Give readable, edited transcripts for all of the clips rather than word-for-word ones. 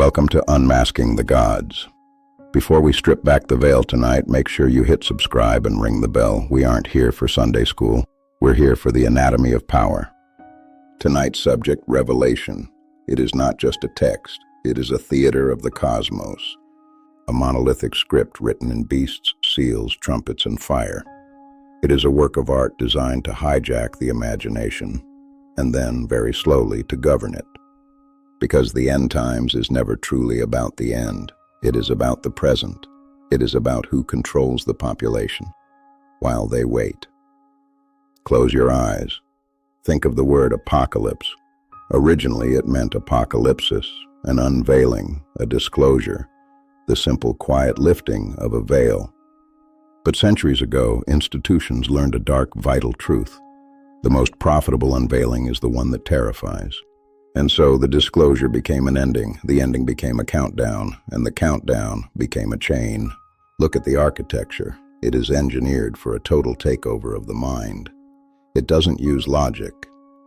Welcome to Unmasking the Gods. Before we strip back the veil tonight, make sure you hit subscribe and ring the bell. We aren't here for Sunday school. We're here for the anatomy of power. Tonight's subject, Revelation. It is not just a text. It is a theater of the cosmos. A monolithic script written in beasts, seals, trumpets, and fire. It is a work of art designed to hijack the imagination, and then, very slowly, to govern it. Because the end times is never truly about the end. It is about the present. It is about who controls the population while they wait. Close your eyes. Think of the word apocalypse. Originally, it meant apocalypsis, an unveiling, a disclosure, the simple, quiet lifting of a veil. But centuries ago, institutions learned a dark, vital truth. The most profitable unveiling is the one that terrifies. And so the disclosure became an ending, the ending became a countdown, and the countdown became a chain. Look at the architecture. It is engineered for a total takeover of the mind. It doesn't use logic.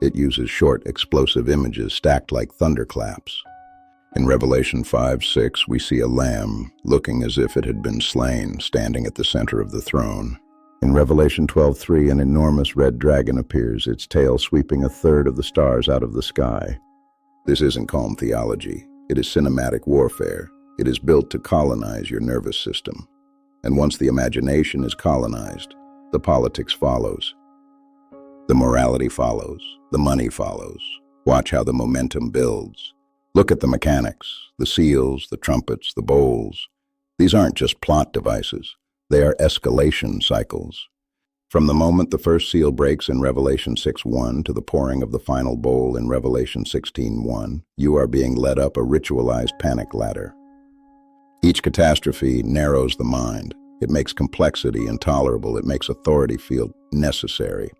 It uses short, explosive images stacked like thunderclaps. In Revelation 5:6, we see a lamb looking as if it had been slain, standing at the center of the throne. In Revelation 12:3, an enormous red dragon appears, its tail sweeping a third of the stars out of the sky. This isn't calm theology. It is cinematic warfare. It is built to colonize your nervous system. And once the imagination is colonized, the politics follows. The morality follows. The money follows. Watch how the momentum builds. Look at the mechanics, the seals, the trumpets, the bowls. These aren't just plot devices. They are escalation cycles. From the moment the first seal breaks in Revelation 6:1 to the pouring of the final bowl in Revelation 16:1, you are being led up a ritualized panic ladder. Each catastrophe narrows the mind. It makes complexity intolerable. It makes authority feel necessary.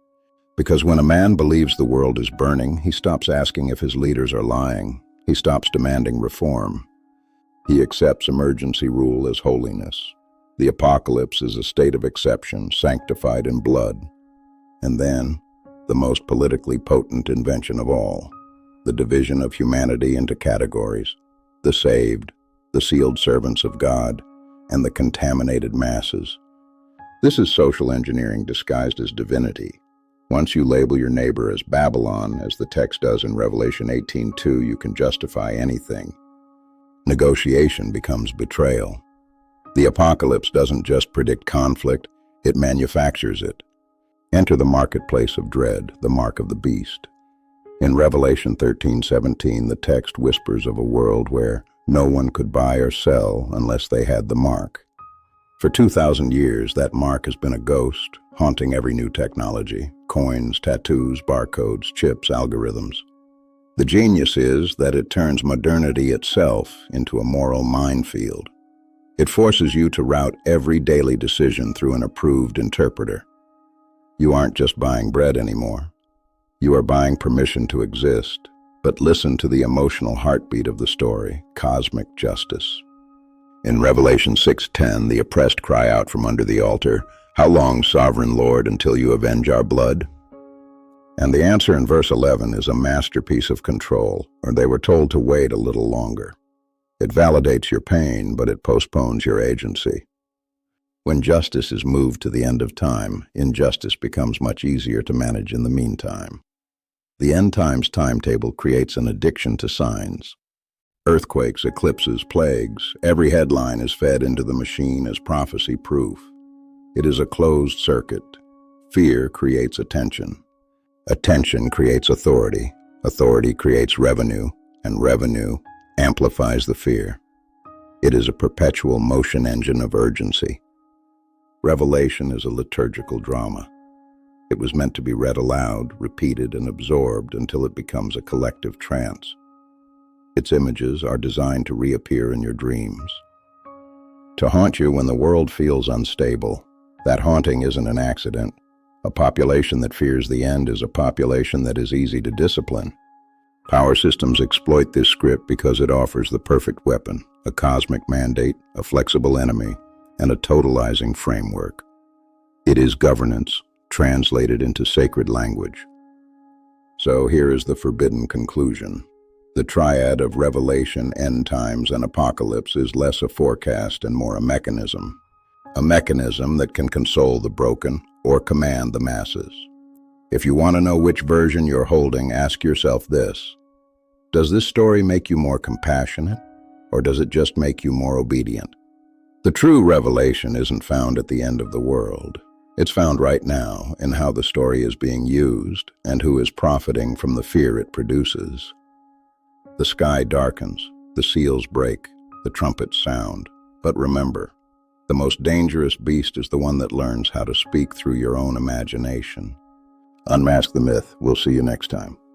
Because when a man believes the world is burning, he stops asking if his leaders are lying. He stops demanding reform. He accepts emergency rule as holiness. The apocalypse is a state of exception, sanctified in blood. And then, the most politically potent invention of all, the division of humanity into categories, the saved, the sealed servants of God, and the contaminated masses. This is social engineering disguised as divinity. Once you label your neighbor as Babylon, as the text does in Revelation 18:2, you can justify anything. Negotiation becomes betrayal. The apocalypse doesn't just predict conflict, it manufactures it. Enter the marketplace of dread, the mark of the beast. In Revelation 13:17, the text whispers of a world where no one could buy or sell unless they had the mark. For 2,000 years, that mark has been a ghost, haunting every new technology: coins, tattoos, barcodes, chips, algorithms. The genius is that it turns modernity itself into a moral minefield. It forces you to route every daily decision through an approved interpreter. You aren't just buying bread anymore. You are buying permission to exist. But listen to the emotional heartbeat of the story: cosmic justice. In Revelation 6:10, the oppressed cry out from under the altar, "How long, sovereign Lord, until you avenge our blood?" And the answer in verse 11 is a masterpiece of control, or they were told to wait a little longer. It validates your pain, but it postpones your agency. When justice is moved to the end of time, injustice becomes much easier to manage in the meantime. The end times timetable creates an addiction to signs. Earthquakes, eclipses, plagues, every headline is fed into the machine as prophecy proof. It is a closed circuit. Fear creates attention. Attention creates authority. Authority creates revenue, and revenue amplifies the fear. It is a perpetual motion engine of urgency. Revelation is a liturgical drama. It was meant to be read aloud, repeated, and absorbed until it becomes a collective trance. Its images are designed to reappear in your dreams, to haunt you when the world feels unstable. That haunting isn't an accident. A population that fears the end is a population that is easy to discipline. Power systems exploit this script because it offers the perfect weapon: a cosmic mandate, a flexible enemy, and a totalizing framework. It is governance, translated into sacred language. So here is the forbidden conclusion. The triad of revelation, end times, and apocalypse is less a forecast and more a mechanism. A mechanism that can console the broken or command the masses. If you want to know which version you're holding, ask yourself this. Does this story make you more compassionate, or does it just make you more obedient? The true revelation isn't found at the end of the world. It's found right now in how the story is being used and who is profiting from the fear it produces. The sky darkens, the seals break, the trumpets sound. But remember, the most dangerous beast is the one that learns how to speak through your own imagination. Unmask the myth. We'll see you next time.